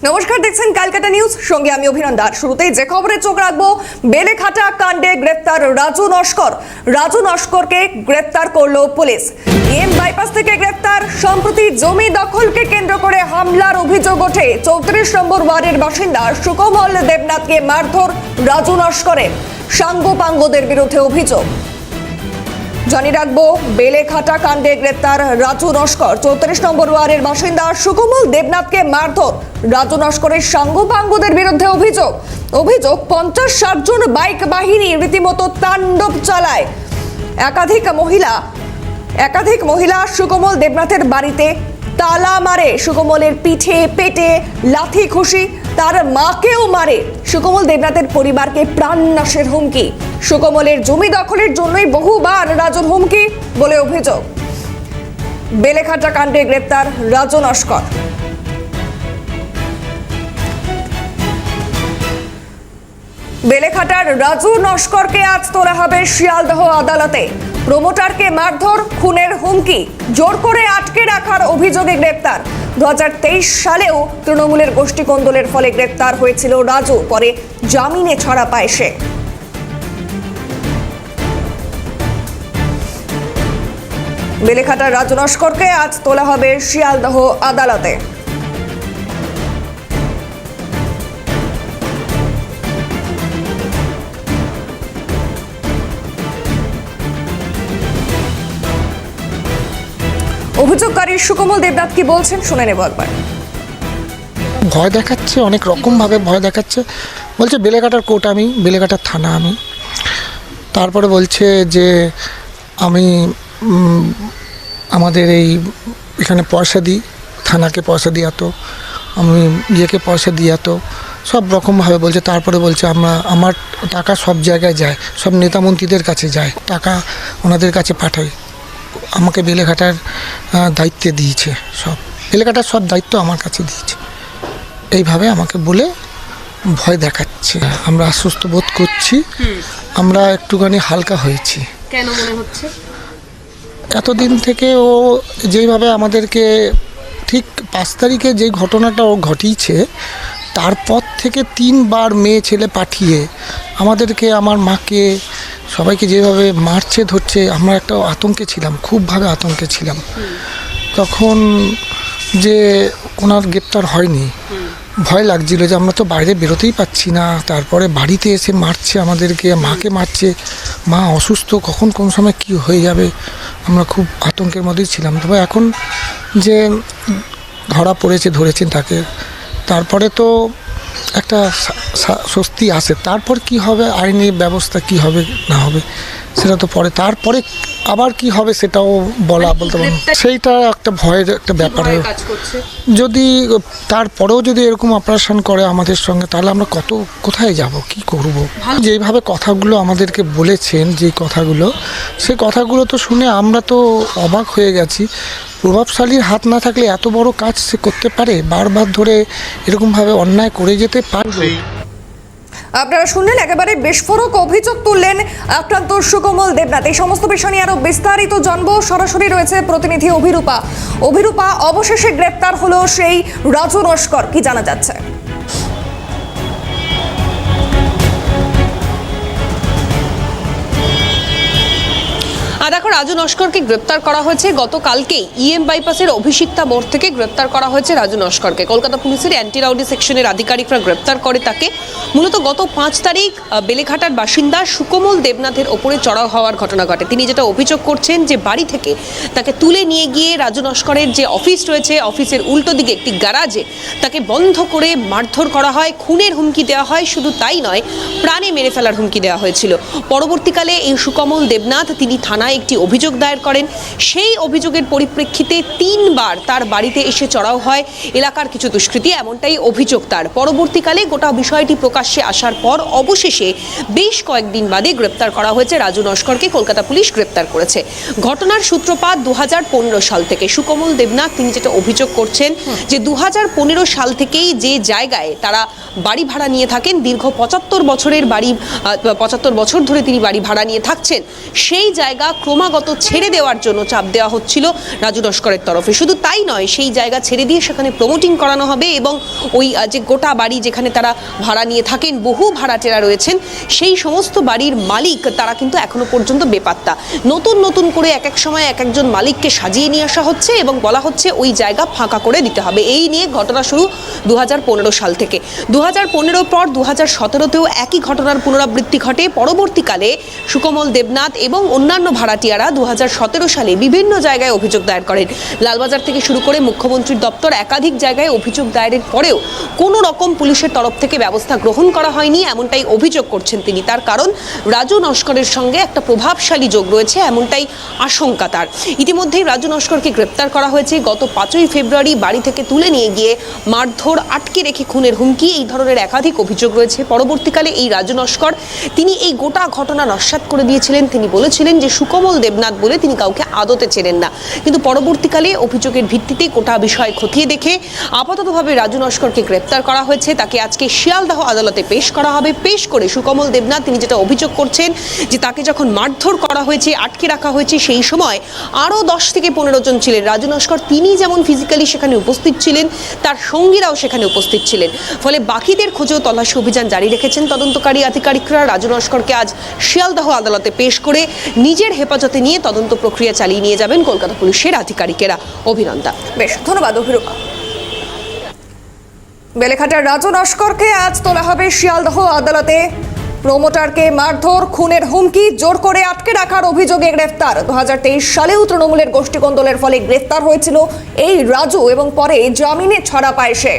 নমস্কার, দেখছেন ক্যালকাটা নিউজ, সঙ্গে আমি অভিনন্দন। শুরুতেই যে খবরে চোখ রাখবো, বেলেঘাটা কাণ্ডে গ্রেফতার রাজু নস্কর। রাজু নস্করকে গ্রেফতার করলো পুলিশ। বাইপাস থেকে গ্রেফতার। সম্প্রতি জমি দখলকে কেন্দ্র করে হামলার অভিযোগ ওঠে 34 নম্বর ওয়ার্ডের বাসিন্দা সুকমল দেবনাথকে মারধর রাজু নস্করের। সাঙ্গপাঙ্গদের বিরুদ্ধে অভিযোগ। জানিয়ে রাখবো, বেলেঘাটা কাণ্ডে গ্রেপ্তার রাজু নস্কর। 34 নম্বর ওয়ার্ডের বাসিন্দা সুকমল দেবনাথকে মারধর রাজু নস্করের সাঙ্গপাঙ্গদের বিরুদ্ধে অভিযোগ। 50-60 জন বাইক বাহিনী রীতিমতো তাণ্ডব চালায়। একাধিক মহিলা সুকমল দেবনাথের বাড়িতে তালা মারে। সুকমলের পিঠে পেটে লাথি ঘুষি, তার মাকেও মারে। সুকমল দেবনাথের পরিবারকে প্রাণনাশের হুমকি। সুকমলের জমি দখলের জন্যই বহুবার রাজুর হুমকি বলে অভিযোগ। বেলেঘাটা কাণ্ডে গ্রেপ্তার রাজু নস্কর। বেলেঘাটার রাজু নস্করকে আজ তোলা হবে শিয়ালদহ আদালতে। প্রমোটারকে মারধর, খুনের হুমকি, জোর করে আটকে রাখার অভিযোগে গ্রেপ্তার। 2023 সালেও তৃণমূলের গোষ্ঠী কোন্দলের ফলে গ্রেপ্তার হয়েছিল রাজু, পরে জামিনে ছাড়া পায় সে। বেলেঘাটার রাজু নস্করকে আজ তোলা হবে শিয়ালদহ আদালতে। অভিযোগকারী সুকমল দেবনাথ কি বলছেন শুনে নেব একবার। ভয় দেখাচ্ছে, অনেক রকমভাবে ভয় দেখাচ্ছে। বলছে বেলেঘাটার কোর্ট আমি, বেলেঘাটার থানা আমি। তারপরে বলছে যে আমি আমাদের এখানে পয়সা দিই, থানাকে পয়সা দিই এত, আমি ইয়েকে পয়সা দিই এত, সব রকমভাবে বলছে। তারপরে বলছে আমার টাকা সব জায়গায় যায়, সব নেতামন্ত্রীদের কাছে যায়, টাকা ওনাদের কাছে পাঠাই। আমাকে বেলেঘাটার দায়িত্বে দিয়েছে, সব বেলেঘাটার সব দায়িত্ব আমার কাছে দিয়েছে। এইভাবে আমাকে বলে ভয় দেখাচ্ছে। আমরা আশ্বস্ত বোধ করছি, আমরা একটুখানি হালকা হয়েছি। কেন মনে হচ্ছে? এতদিন থেকে ও যেইভাবে আমাদেরকে, ঠিক 5 তারিখে যে ঘটনাটা ও ঘটিয়েছে, তারপর থেকে 3 বার মেয়ে ছেলে পাঠিয়ে আমাদেরকে, আমার মাকে, সবাইকে যেভাবে মারছে ধরছে, আমরা একটা আতঙ্কে ছিলাম, খুবভাবে আতঙ্কে ছিলাম। তখন যে ওনার গ্রেপ্তার হয়নি, ভয় লাগছিল যে আমরা তো বাইরে বেরোতেই পাচ্ছি না। তারপরে বাড়িতে এসে মারছে আমাদেরকে, মাকে মারছে, মা অসুস্থ, কখন কোন সময় কি হয়ে যাবে, আমরা খুব আতঙ্কের মধ্যেই ছিলাম। তবে এখন যে ধরেছেন তাকে, তারপরে তো একটা স্বস্তি আসে। তারপর কি হবে, আইনি ব্যবস্থা কি হবে না হবে সেটা তো পরে, তারপরে আবার কি হবে সেটাও বলতে পারবো। সেইটা একটা ভয়ের একটা ব্যাপার। যদি তারপরেও যদি এরকম অপারেশন করে আমাদের সঙ্গে, তাহলে আমরা কোথায় যাব, কি করব? যেইভাবে কথাগুলো আমাদেরকে বলেছেন, যে কথাগুলো, সেই কথাগুলো তো শুনে আমরা তো অবাক হয়ে গেছি। প্রভাবশালীর হাত না থাকলে এত বড় কাজ সে করতে পারে, বারবার ধরে এরকমভাবে অন্যায় করে যেতে পারবে। আপনারা শুনলেন, একেবারে বিস্ফোরক অভিযোগ তুললেন আক্রান্ত সুকমল দেবনাথ। এই সমস্ত বিষয় নিয়ে আরো বিস্তারিত জানবো। সরাসরি রয়েছে প্রতিনিধি অভিরূপা। অবশেষে গ্রেপ্তার হলো সেই রাজু নস্কর, কি জানা যাচ্ছে? দেখো, রাজু নস্করকে গ্রেপ্তার করা হয়েছে গতকালকেই। বাইপাসের অভিষিক্তা মোড় থেকে গ্রেপ্তার করা হয়েছে রাজু নস্করকে। কলকাতা পুলিশের অ্যান্টি রাউডি সেকশনের আধিকারিকরা গ্রেপ্তার করে তাকে। মূলত গত 5 তারিখ বেলেঘাটার বাসিন্দা সুকমল দেবনাথের ওপরে চড়াও হওয়ার ঘটনা ঘটে। তিনি যেটা অভিযোগ করছেন, যে বাড়ি থেকে তাকে তুলে নিয়ে গিয়ে রাজু নস্করের যে অফিস রয়েছে, অফিসের উল্টো দিকে একটি গ্যারাজে তাকে বন্ধ করে মারধর করা হয়, খুনের হুমকি দেওয়া হয়। শুধু তাই নয়, প্রাণে মেরে ফেলার হুমকি দেওয়া হয়েছিল। পরবর্তীকালে এই সুকমল দেবনাথ তিনি থানায় একটি অভিযোগ দায়ের করেন। সেই অভিযোগের পরিপ্রেক্ষিতে 3 বার তার বাড়িতে এসে চড়াও হয় এলাকার কিছু দুষ্কৃতী, এমনটাই অভিযোগ তার। পরবর্তীকালে গোটা বিষয়টি প্রকাশ্যে আসার পর অবশেষে বেশ কয়েকদিন বাদে গ্রেপ্তার করা হয়েছে রাজু নস্করকে। কলকাতা পুলিশ গ্রেপ্তার করেছে। ঘটনার সূত্রপাত 2015 সাল থেকে। সুকমল দেবনাথ তিনি যেটা অভিযোগ করছেন, যে 2015 সাল থেকেই যে জায়গায় তারা বাড়ি ভাড়া নিয়ে থাকেন, দীর্ঘ 75 বছর ধরে তিনি বাড়ি ভাড়া নিয়ে থাকছেন, সেই জায়গা ক্রমাগত ছেড়ে দেওয়ার জন্য চাপ দেওয়া হচ্ছিল রাজু নস্করের তরফে। শুধু তাই নয়, সেই জায়গা ছেড়ে দিয়ে সেখানে প্রমোটিং করানো হবে এবং ওই যে গোটা বাড়ি যেখানে তারা ভাড়া নিয়ে থাকেন, বহু ভাড়াটেরা রয়েছেন, সেই সমস্ত বাড়ির মালিক তারা কিন্তু এখনো পর্যন্ত বেপাত্তা। নতুন নতুন করে এক এক সময় এক একজন মালিককে সাজিয়ে নিয়ে আসা হচ্ছে এবং বলা হচ্ছে ওই জায়গা ফাঁকা করে দিতে হবে। এই নিয়ে ঘটনা শুরু 2015 সাল থেকে। 2015 পর 2017তেও একই ঘটনার পুনরাবৃত্তি ঘটে। পরবর্তীকালে সুকমল দেবনাথ এবং অন্যান্য ভাড়াটিয়ারা 2017 সালে বিভিন্ন জায়গায় অভিযোগ দায়ের করেন। লালবাজার থেকে শুরু করে মুখ্যমন্ত্রীর দপ্তর একাধিক জায়গায় অভিযোগ দায়েরের পরেও কোনো রকম পুলিশের তরফ থেকে ব্যবস্থা গ্রহণ করা হয়নি, এমনটাই অভিযোগ করছেন তিনি। তার কারণ রাজু নস্করের সঙ্গে একটা প্রভাবশালী যোগ রয়েছে, এমনটাই আশঙ্কা তার। ইতিমধ্যেই রাজু নস্করকে গ্রেপ্তার করা হয়েছে। গত 5ই ফেব্রুয়ারি বাড়ি থেকে তুলে নিয়ে গিয়ে মারধর, আটকে রেখে খুনের হুমকি, এই ধরনের একাধিক অভিযোগ রয়েছে। পরবর্তীকালে এই রাজু নস্কর তিনি এই গোটা ঘটনা নস্যাৎ করে দিয়েছিলেন। তিনি বলেছিলেন যে সুকমল দেবনাথ বলে তিনি কাউকে আদতে চেনেন না, কিন্তু পরবর্তীকালে অভিযোগের ভিত্তিতে গোটা বিষয় খতিয়ে দেখে আপাততভাবে রাজু নস্করকে গ্রেপ্তার করা হয়েছে। তাকে আজকে শিয়ালদহ আদালতে পেশ করা হবে। পেশ করে সুকমল দেবনাথ তিনি যেটা অভিযোগ করছেন যে তাকে যখন মারধর করা হয়েছে, আটকে রাখা হয়েছে, সেই সময় আরও 10 থেকে 15 জন ছিলেন। রাজু নস্কর তিনি যেমন ফিজিক্যালি সেখানে উপস্থিত ছিলেন, তার সঙ্গীরাও সেখানে উপস্থিত ছিলেন। ফলে বাকিদের খোঁজেও তল্লাশি অভিযান জারি রেখেছেন তদন্তকারী আধিকারিকরা। রাজু নস্করকে আজ শিয়ালদহ আদালতে পেশ করে নিজের হেফাজতে নিয়ে তদন্ত প্রক্রিয়া চালিয়ে নিয়ে যাবেন কলকাতা পুলিশের আধিকারিকেরা। অভিনন্দন। বেশ, ধন্যবাদ অভিরূপা। বেলেঘাটার রাজু নস্করকে আজ তোলা হবে শিয়ালদহ আদালতে। প্রমোটারকে মারধর, খুনের হুমকি, জোর করে আটকে রাখার অভিযোগে গ্রেফতার। 2023 সালেও তৃণমূলের গোষ্ঠী কোন্দলের ফলে গ্রেফতার হয়েছিল এই রাজু এবং পরে জামিনে ছাড়া পায় সে।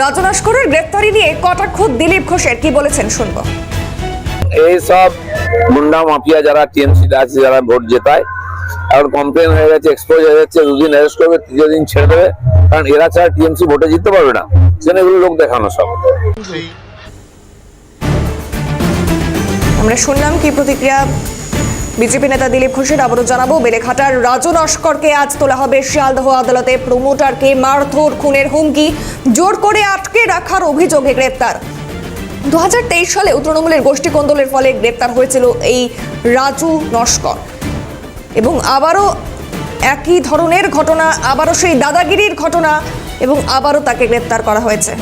রাজু নস্করের গ্রেফতারি নিয়ে কটাক্ষ দিলীপ ঘোষের, কি বলেছেন শুনবো। এই সব গুন্ডা মাফিয়া যারা টিএমসি আছে, যারা ভোট জেতায়, এখন কমপ্লেন হয়ে গেছে, এক্সপোজ হয়ে যাচ্ছে, 2 দিন অ্যারেস্ট করবে, 3 দিন ছেড়ে দেবে, কারণ এরা ছাড়া টিএমসি ভোটে জিততে পারবে না। সেখানে এগুলো লোক দেখানো সব। আমরা শুনলাম কি প্রতিক্রিয়া বিজেপি নেতা দিলীপ ঘোষের। আবারও জানাবো, বেলেঘাটার রাজু নস্করকে আজ তোলা হবে শিয়ালদহ আদালতে। প্রমোটারকে মারধর, খুনের হুমকি, জোর করে আটকে রাখার অভিযোগে গ্রেপ্তার। 2023 সালে তৃণমূলের গোষ্ঠী কোন্দলের ফলে গ্রেপ্তার হয়েছিল এই রাজু নস্কর এবং আবারও একই ধরনের ঘটনা, আবারও সেই দাদাগিরির ঘটনা এবং আবারও তাকে গ্রেপ্তার করা হয়েছে।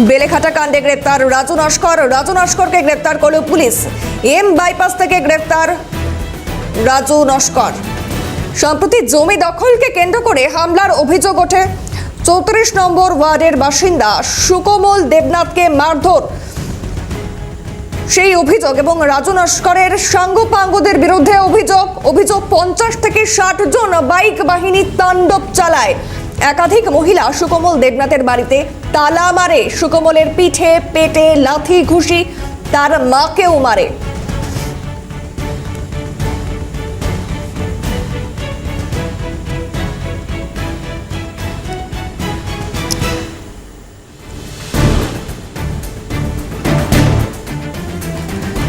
বেলেঘাটা কাণ্ডে গ্রেপ্তার রাজু নস্কর। রাজু নস্করকে গ্রেপ্তার করল পুলিশ। এম বাইপাস থেকে গ্রেপ্তার রাজু নস্কর। সম্প্রতি জমি দখলকে কেন্দ্র করে হামলার অভিযোগ ওঠে। 34 নম্বর ওয়ার্ডের বাসিন্দা সুকমল দেবনাথকে মারধর, সেই অভিযোগ এবং রাজু নস্করের সাঙ্গপাঙ্গদের বিরুদ্ধে অভিযোগ 50 থেকে 60 জন বাইক বাহিনী তাণ্ডব চালায়। একাধিক মহিলা সুকমল দেবনাথের বাড়িতে তালা মারে। সুকমলের পিঠে, পেটে লাথি ঘুষি, তার মাকেও মারে।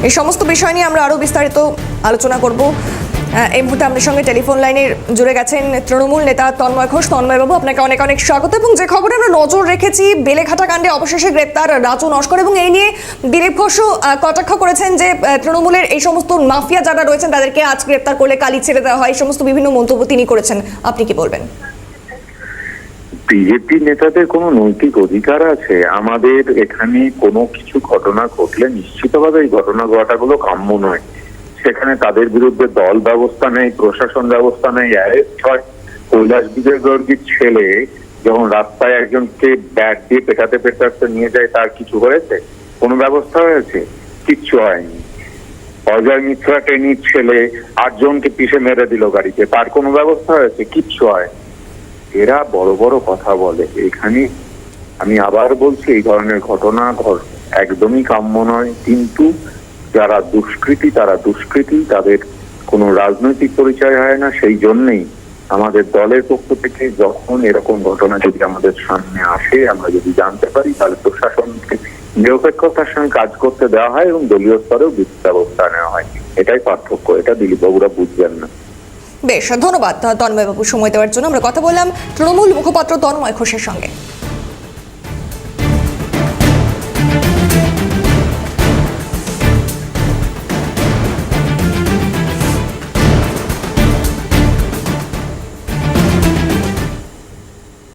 এই সমস্ত বিষয় নিয়ে আমরা আরো বিস্তারিত আলোচনা করব। এই মুহূর্তে আমাদের সঙ্গে টেলিফোন লাইনে জুড়ে গেছেন তৃণমূল নেতা তন্ময় ঘোষ। তন্ময় বাবু, আপনাকে অনেক অনেক স্বাগত। এবং যে খবরে আমরা নজর রেখেছি, বেলেঘাটা কাণ্ডে অবশেষে গ্রেপ্তার রাজু নস্কর এবং এই নিয়ে দিলীপ ঘোষও কটাক্ষ করেছেন যে তৃণমূলের এই সমস্ত মাফিয়া যারা রয়েছেন তাদেরকে আজ গ্রেপ্তার করলে কালই ছেড়ে দেওয়া হয়। এই সমস্ত বিভিন্ন মন্তব্য তিনি করেছেন, আপনি কি বলবেন? বিজেপি নেতাদের কোনো নৈতিক অধিকার আছে? আমাদের এখানে কোনো কিছু ঘটনা ঘটলে নিশ্চিতভাবে এই ঘটনা ঘটাগুলো কাম্য নয়। সেখানে তাদের বিরুদ্ধে দল ব্যবস্থা নেই, প্রশাসন ব্যবস্থা নেই, অ্যারেস্ট হয়। কৈলাস বিজয়বর্গীর ছেলে যখন রাস্তায় একজনকে ব্যাট দিয়ে পেটাতে নিয়ে যায়, তার কিছু হয়েছে? কোনো ব্যবস্থা হয়েছে? কিচ্ছু হয়নি। অজয় মিত্রা টেনির ছেলে 8 জনকে পিষে মেরে দিল গাড়িতে, তার কোনো ব্যবস্থা হয়েছে? কিচ্ছু হয়। এরা বড় বড় কথা বলে। এখানে আমি আবার বলছি, এই ধরনের ঘটনা একদমই কাম্য নয়। কিন্তু যারা দুষ্কৃতী তারা দুষ্কৃতী, তাদের কোনো রাজনৈতিক পরিচয় হয় না। সেই জন্যই আমাদের দলের পক্ষ থেকে যখন এরকম ঘটনা যদি আমাদের সামনে আসে, আমরা যদি জানতে পারি, তাহলে প্রশাসনকে নিরপেক্ষতার সঙ্গে কাজ করতে দেওয়া হয় এবং দলীয় স্তরেও ব্যবস্থা নেওয়া হয়। এটাই পার্থক্য। এটা দিলীপ বাবুরা বুঝবেন না। বেশ, ধন্যবাদ তন্ময় বাবু সময় দেওয়ার জন্য। আমরা কথা বললাম তৃণমূল মুখপাত্র তন্ময় ঘোষের সঙ্গে।